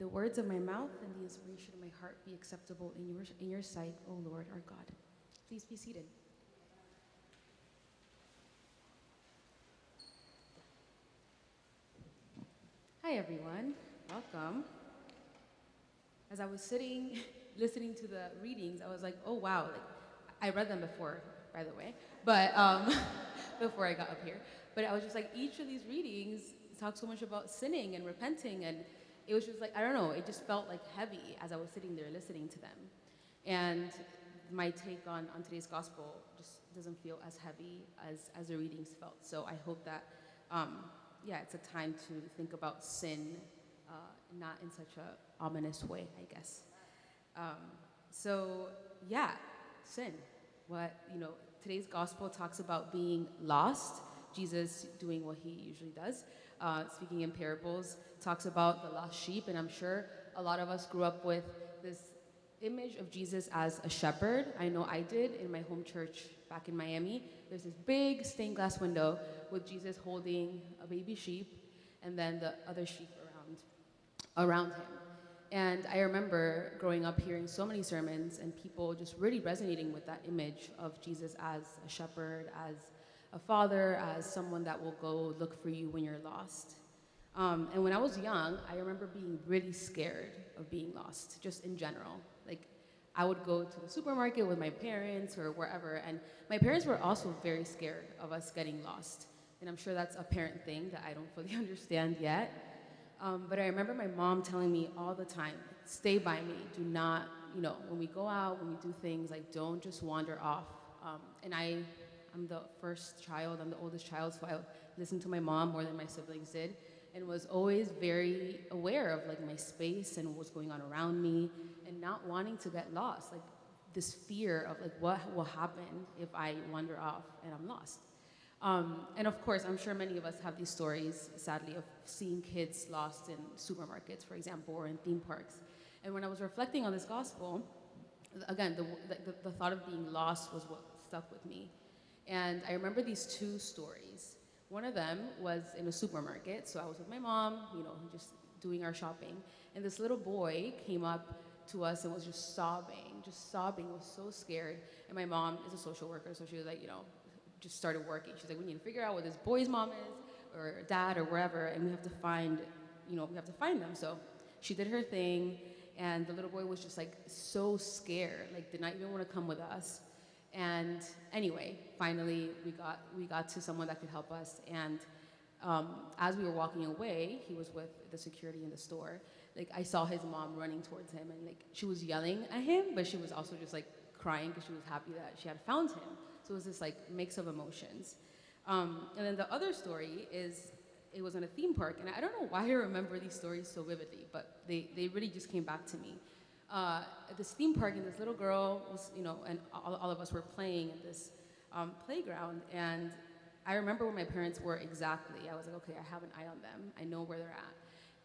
the words of my mouth and the inspiration of my heart be acceptable in your sight, O Lord our God. Please be seated. Hi everyone, welcome. As I was sitting, listening to the readings, I was like, oh wow, like I read them before, by the way, but before I got up here. But I was just like, each of these readings talk so much about sinning and repenting, and it was just like, I don't know, it just felt like heavy as I was sitting there listening to them. And my take on today's gospel just doesn't feel as heavy as the readings felt. So I hope that, yeah, it's a time to think about sin, not in such a ominous way, I guess. So yeah, sin. Today's gospel talks about being lost. Jesus doing what he usually does, speaking in parables, talks about the lost sheep, and I'm sure a lot of us grew up with this image of Jesus as a shepherd. I know I did in my home church back in Miami. There's this big stained glass window with Jesus holding a baby sheep and then the other sheep around him. And I remember growing up hearing so many sermons and people just really resonating with that image of Jesus as a shepherd, as a father, as someone that will go look for you when you're lost. And when I was young, I remember being really scared of being lost, just in general. Like, I would go to the supermarket with my parents or wherever, and my parents were also very scared of us getting lost. And I'm sure that's a parent thing that I don't fully understand yet. But I remember my mom telling me all the time, stay by me, do not, when we go out, when we do things, like don't just wander off. And I'm the first child, I'm the oldest child, so I listened to my mom more than my siblings did, and was always very aware of like my space and what's going on around me, and not wanting to get lost, like this fear of like what will happen if I wander off and I'm lost. And of course, I'm sure many of us have these stories, sadly, of seeing kids lost in supermarkets, for example, or in theme parks. And when I was reflecting on this gospel, again, the thought of being lost was what stuck with me. And I remember these two stories. One of them was in a supermarket, so I was with my mom, just doing our shopping. And this little boy came up to us and was just sobbing, was so scared. And my mom is a social worker, so she was like, just started working. She's like, we need to figure out what this boy's mom is, or dad, or wherever, and we have to find them. So she did her thing, and the little boy was just like so scared, like did not even want to come with us. And anyway, finally we got to someone that could help us. And as we were walking away, he was with the security in the store. Like I saw his mom running towards him, and like she was yelling at him, but she was also just like crying because she was happy that she had found him. So it was this like mix of emotions. And then the other story is, it was in a theme park, and I don't know why I remember these stories so vividly, but they really just came back to me. At this theme park, and this little girl was, and all of us were playing at this playground, and I remember where my parents were exactly. I was like, okay, I have an eye on them. I know where they're at.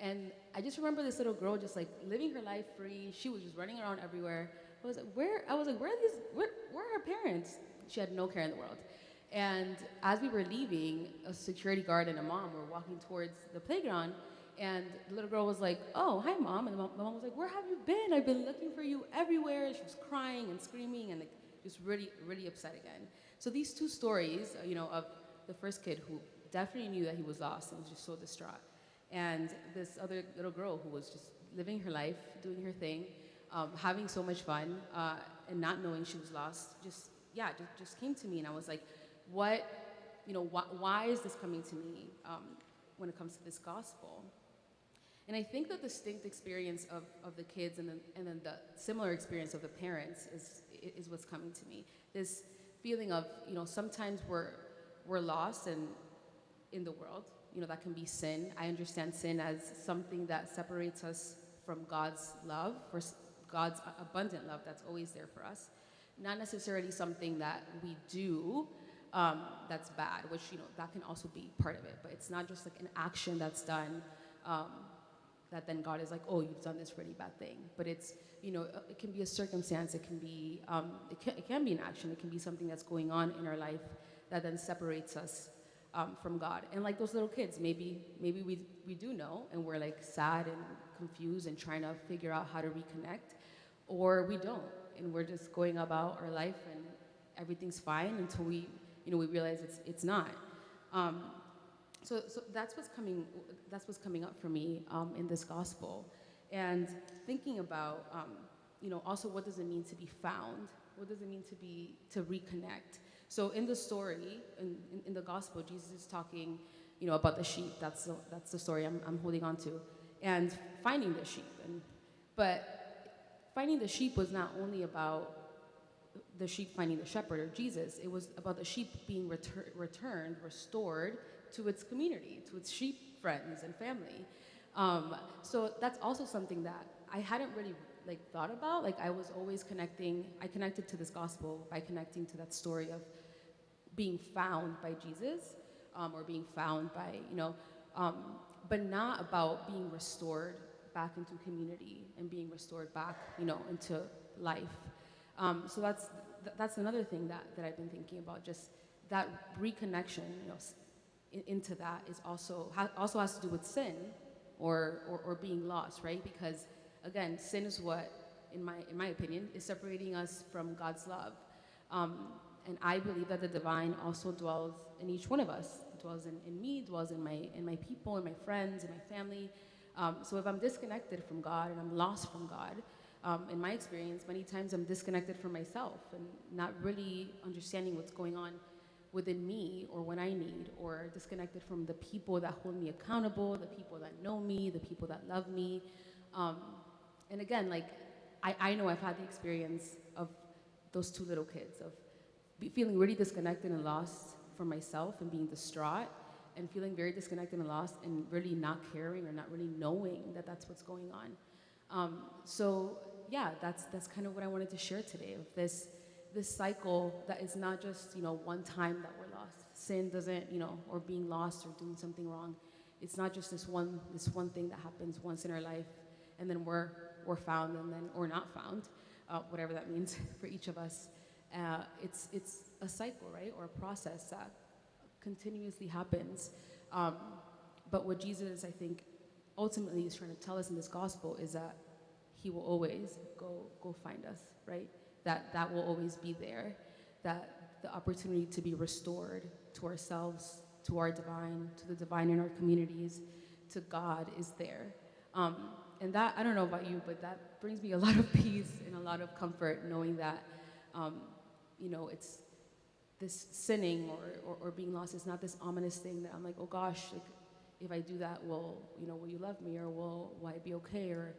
And I just remember this little girl just like living her life free. She was just running around everywhere. I was like, where are her parents? She had no care in the world. And as we were leaving, a security guard and a mom were walking towards the playground, and the little girl was like, oh, hi, Mom. And the mom was like, where have you been? I've been looking for you everywhere. And she was crying and screaming and like, just really, really upset again. So these two stories, of the first kid who definitely knew that he was lost and was just so distraught, and this other little girl who was just living her life, doing her thing, having so much fun, and not knowing she was lost, just came to me, and I was like, why is this coming to me when it comes to this gospel? And I think the distinct experience of the kids and then the similar experience of the parents is what's coming to me. This feeling of, sometimes we're lost and in the world, that can be sin. I understand sin as something that separates us from God's love, for God's abundant love that's always there for us. Not necessarily something that we do that's bad, which, that can also be part of it. But it's not just like an action that's done that then God is like, oh, you've done this really bad thing. But it's, it can be a circumstance, it can be an action, it can be something that's going on in our life that then separates us from God. And like those little kids, maybe we do know, and we're like sad and confused and trying to figure out how to reconnect, or we don't, and we're just going about our life and everything's fine until we realize it's not. Um, so that's what's coming up for me in this gospel, and thinking about also what does it mean to be found? What does it mean to reconnect? So in the story, in the gospel, Jesus is talking, about the sheep. That's the story I'm holding on to, and finding the sheep. But finding the sheep was not only about the sheep finding the shepherd or Jesus. It was about the sheep being restored to its community, to its sheep friends and family. So that's also something that I hadn't really thought about. Like I was always I connected to this gospel by connecting to that story of being found by Jesus, or being found by, but not about being restored back into community and being restored back, into life. So that's another thing that I've been thinking about. Just that reconnection, into that is also has to do with sin, or being lost, right? Because again, sin is what, in my opinion, is separating us from God's love. And I believe that the divine also dwells in each one of us. It dwells in me, dwells in my people, in my friends, in my family. So if I'm disconnected from God and I'm lost from God, in my experience, many times I'm disconnected from myself and not really understanding what's going on within me or what I need, or disconnected from the people that hold me accountable, the people that know me, the people that love me. And again, I know I've had the experience of those two little kids, of feeling really disconnected and lost from myself and being distraught, and feeling very disconnected and lost and really not caring or not really knowing that that's what's going on. So yeah, that's kind of what I wanted to share today, of this cycle that is not just one time that we're lost. Sin doesn't, or being lost or doing something wrong. It's not just this one thing that happens once in our life, and then we're found, and then or not found, whatever that means for each of us. It's a cycle, right, or a process that continuously happens. But what Jesus, I think, ultimately is trying to tell us in this gospel is that He will always go find us, right? That will always be there. That the opportunity to be restored to ourselves, to our divine, to the divine in our communities, to God is there. And that, I don't know about you, but that brings me a lot of peace and a lot of comfort, knowing that, it's this sinning or being lost is not this ominous thing that I'm like, oh gosh, if I do that, will you love me, or will I be okay, or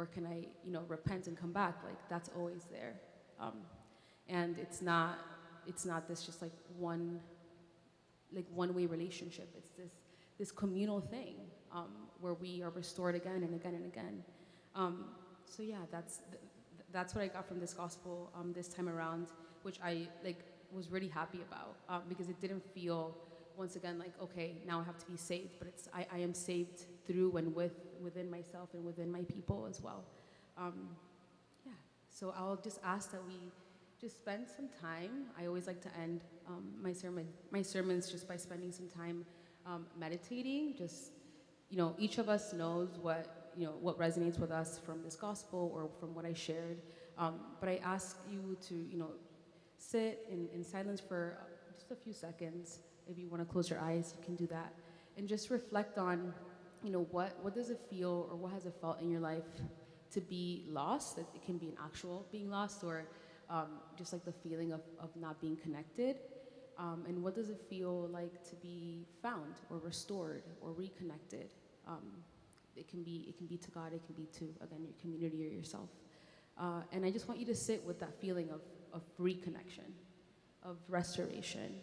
can I, repent and come back? That's always there. And it's not this just one-way relationship. It's this communal thing, where we are restored again and again and again. So yeah, that's what I got from this gospel this time around, which I was really happy about, because it didn't feel, once again, okay, now I have to be saved, but I am saved through and within myself and within my people as well. Yeah, so I'll just ask that we just spend some time. I always like to end my sermons just by spending some time meditating. Just, each of us knows what resonates with us from this gospel or from what I shared. But I ask you to, sit in silence for just a few seconds. If you want to close your eyes, you can do that. And just reflect on, what does it feel, or what has it felt in your life to be lost? It can be an actual being lost, or just the feeling of not being connected. And what does it feel like to be found or restored or reconnected? It can be to God, it can be to, again, your community or yourself. And I just want you to sit with that feeling of reconnection, of restoration,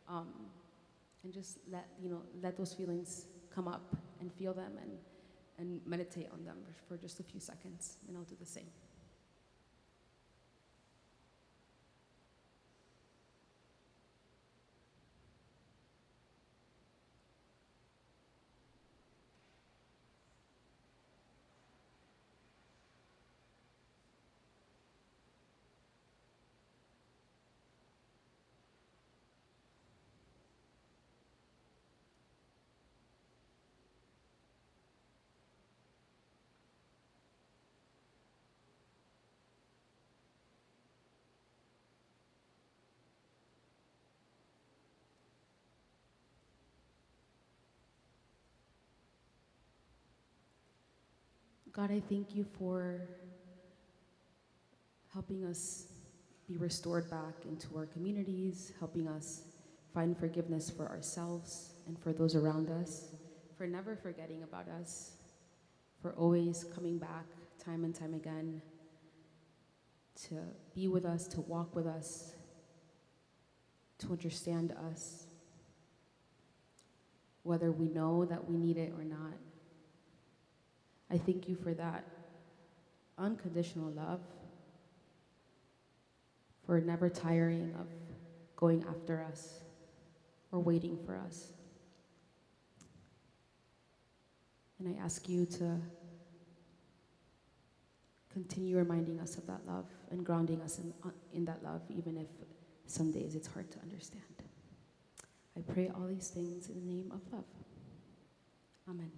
and just let those feelings come up and feel them, and meditate on them for just a few seconds, and I'll do the same. God, I thank you for helping us be restored back into our communities, helping us find forgiveness for ourselves and for those around us, for never forgetting about us, for always coming back time and time again to be with us, to walk with us, to understand us, whether we know that we need it or not. I thank you for that unconditional love, for never tiring of going after us or waiting for us. And I ask you to continue reminding us of that love and grounding us in that love, even if some days it's hard to understand. I pray all these things in the name of love. Amen.